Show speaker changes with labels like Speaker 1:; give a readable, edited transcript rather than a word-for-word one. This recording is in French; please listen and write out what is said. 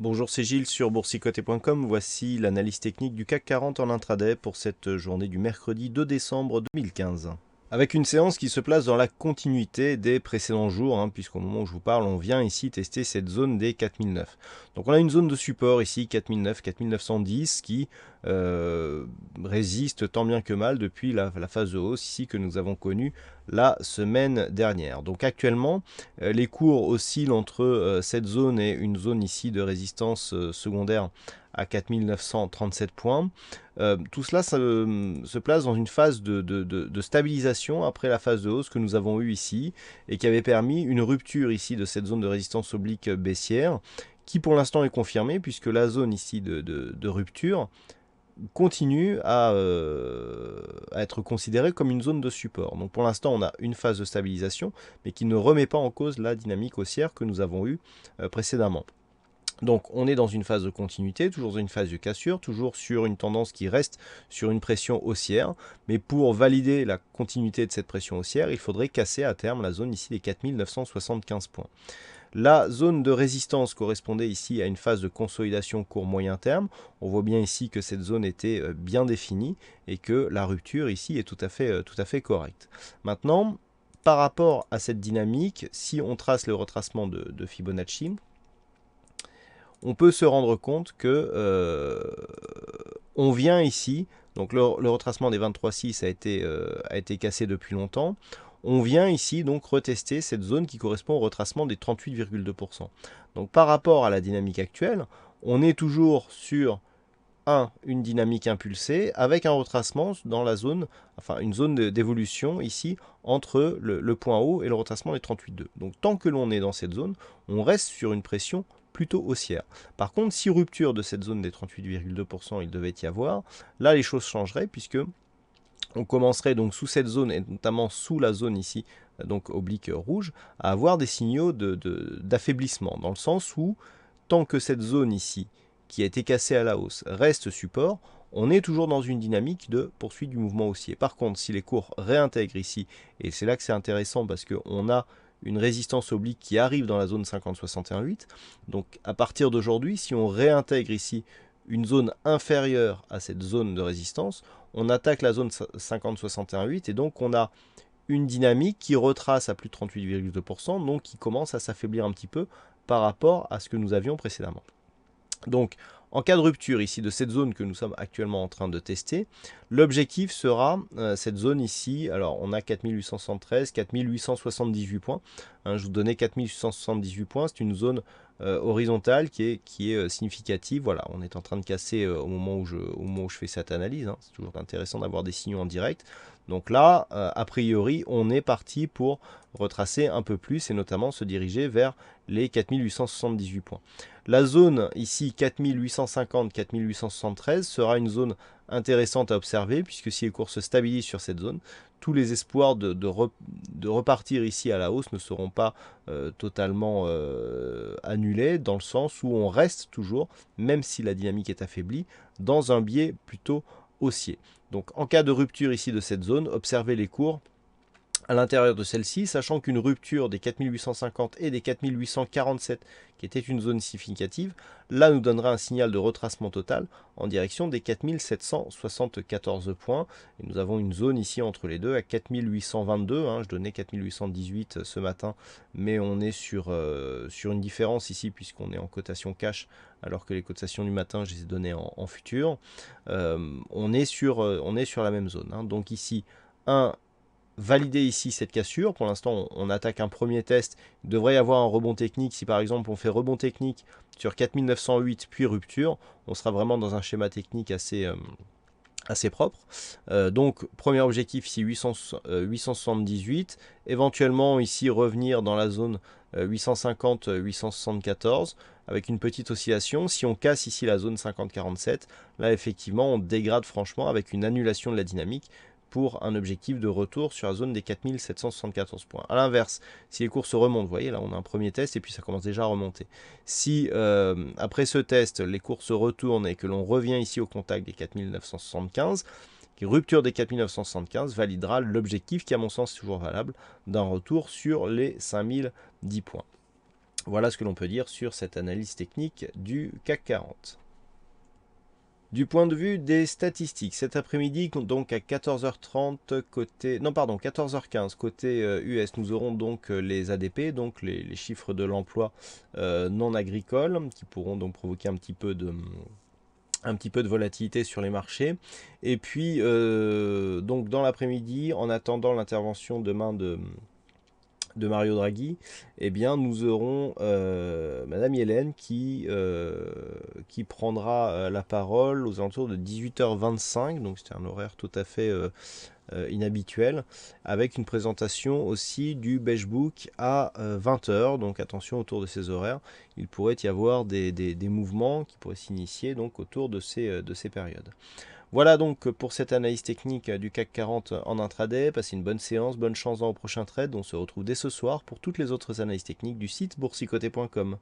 Speaker 1: Bonjour, c'est Gilles sur boursicoté.com. Voici l'analyse technique du CAC 40 en intraday pour cette journée du mercredi 2 décembre 2015. Avec une séance qui se place dans la continuité des précédents jours, puisqu'au moment où je vous parle, on vient ici tester cette zone des 4009. Donc on a une zone de support ici, 4009, 4910, qui résiste tant bien que mal depuis la phase de hausse ici que nous avons connue la semaine dernière. Donc actuellement, les cours oscillent entre cette zone et une zone ici de résistance secondaire à 4937 points. Tout cela se place dans une phase de stabilisation après la phase de hausse que nous avons eue ici et qui avait permis une rupture ici de cette zone de résistance oblique baissière qui pour l'instant est confirmée puisque la zone ici de rupture continue à être considérée comme une zone de support. Donc pour l'instant on a une phase de stabilisation mais qui ne remet pas en cause la dynamique haussière que nous avons eue précédemment. Donc on est dans une phase de continuité, toujours dans une phase de cassure, toujours sur une tendance qui reste sur une pression haussière. Mais pour valider la continuité de cette pression haussière, il faudrait casser à terme la zone ici des 4975 points. La zone de résistance correspondait ici à une phase de consolidation court-moyen terme. On voit bien ici que cette zone était bien définie et que la rupture ici est tout à fait correcte. Maintenant, par rapport à cette dynamique, si on trace le retracement de Fibonacci, on peut se rendre compte que on vient ici, donc le retracement des 23,6 a été cassé depuis longtemps. On vient ici donc retester cette zone qui correspond au retracement des 38,2%. Donc par rapport à la dynamique actuelle, on est toujours sur une dynamique impulsée avec un retracement dans la zone, enfin une zone d'évolution ici entre le point haut et le retracement des 38,2. Donc tant que l'on est dans cette zone, on reste sur une pression plutôt haussière. Par contre, si rupture de cette zone des 38,2% il devait y avoir, là les choses changeraient puisque on commencerait donc sous cette zone et notamment sous la zone ici, donc oblique rouge, à avoir des signaux d'affaiblissement, dans le sens où tant que cette zone ici, qui a été cassée à la hausse, reste support, on est toujours dans une dynamique de poursuite du mouvement haussier. Par contre, si les cours réintègrent ici, et c'est là que c'est intéressant parce qu'on a une résistance oblique qui arrive dans la zone 50-61,8, donc à partir d'aujourd'hui, si on réintègre ici une zone inférieure à cette zone de résistance, on attaque la zone 50-61,8 et donc on a une dynamique qui retrace à plus de 38,2%, donc qui commence à s'affaiblir un petit peu par rapport à ce que nous avions précédemment. Donc, en cas de rupture ici de cette zone que nous sommes actuellement en train de tester, l'objectif sera cette zone ici. Alors, on a 4873, 4878 points. Je vous donnais 4878 points. C'est une zone horizontale qui est significative. Voilà, on est en train de casser au moment où je fais cette analyse. C'est toujours intéressant d'avoir des signaux en direct. Donc là, a priori, on est parti pour retracer un peu plus et notamment se diriger vers les 4878 points. La zone ici 4850-4873 sera une zone intéressante à observer puisque si les cours se stabilisent sur cette zone, tous les espoirs de repartir ici à la hausse ne seront pas totalement annulés dans le sens où on reste toujours, même si la dynamique est affaiblie, dans un biais plutôt haussier. Donc en cas de rupture ici de cette zone, observez les cours à l'intérieur de celle-ci, sachant qu'une rupture des 4850 et des 4847, qui était une zone significative, là nous donnera un signal de retracement total en direction des 4774 points. Et nous avons une zone ici entre les deux à 4822, je donnais 4818 ce matin, mais on est sur une différence ici puisqu'on est en cotation cash, alors que les cotations du matin, je les ai données en futur. On est sur la même zone. Donc ici, valider ici cette cassure. Pour l'instant, on attaque un premier test. Il devrait y avoir un rebond technique. Si par exemple on fait rebond technique sur 4908 puis rupture, on sera vraiment dans un schéma technique assez propre. Donc premier objectif ici 878. Éventuellement ici revenir dans la zone 850-874 avec une petite oscillation. Si on casse ici la zone 50-47, là effectivement on dégrade franchement avec une annulation de la dynamique pour un objectif de retour sur la zone des 4774 points. A l'inverse, si les cours se remontent, vous voyez là on a un premier test et puis ça commence déjà à remonter. Si après ce test les cours se retournent et que l'on revient ici au contact des 4975, rupture des 4975 validera l'objectif qui à mon sens est toujours valable d'un retour sur les 5010 points. Voilà ce que l'on peut dire sur cette analyse technique du CAC 40. Du point de vue des statistiques, cet après-midi, donc à 14h30 côté, non pardon, 14h15 côté US, nous aurons donc les ADP, donc les chiffres de l'emploi non agricole, qui pourront donc provoquer un petit peu de volatilité sur les marchés. Et puis, donc dans l'après-midi, en attendant l'intervention demain de Mario Draghi, eh bien, nous aurons Madame Yellen qui prendra la parole aux alentours de 18h25, donc c'est un horaire tout à fait inhabituel, avec une présentation aussi du Beige Book à 20h, donc attention autour de ces horaires, il pourrait y avoir des mouvements qui pourraient s'initier donc autour de ces périodes. Voilà donc pour cette analyse technique du CAC 40 en intraday. Passez une bonne séance, bonne chance dans vos prochains trades. On se retrouve dès ce soir pour toutes les autres analyses techniques du site boursicoté.com.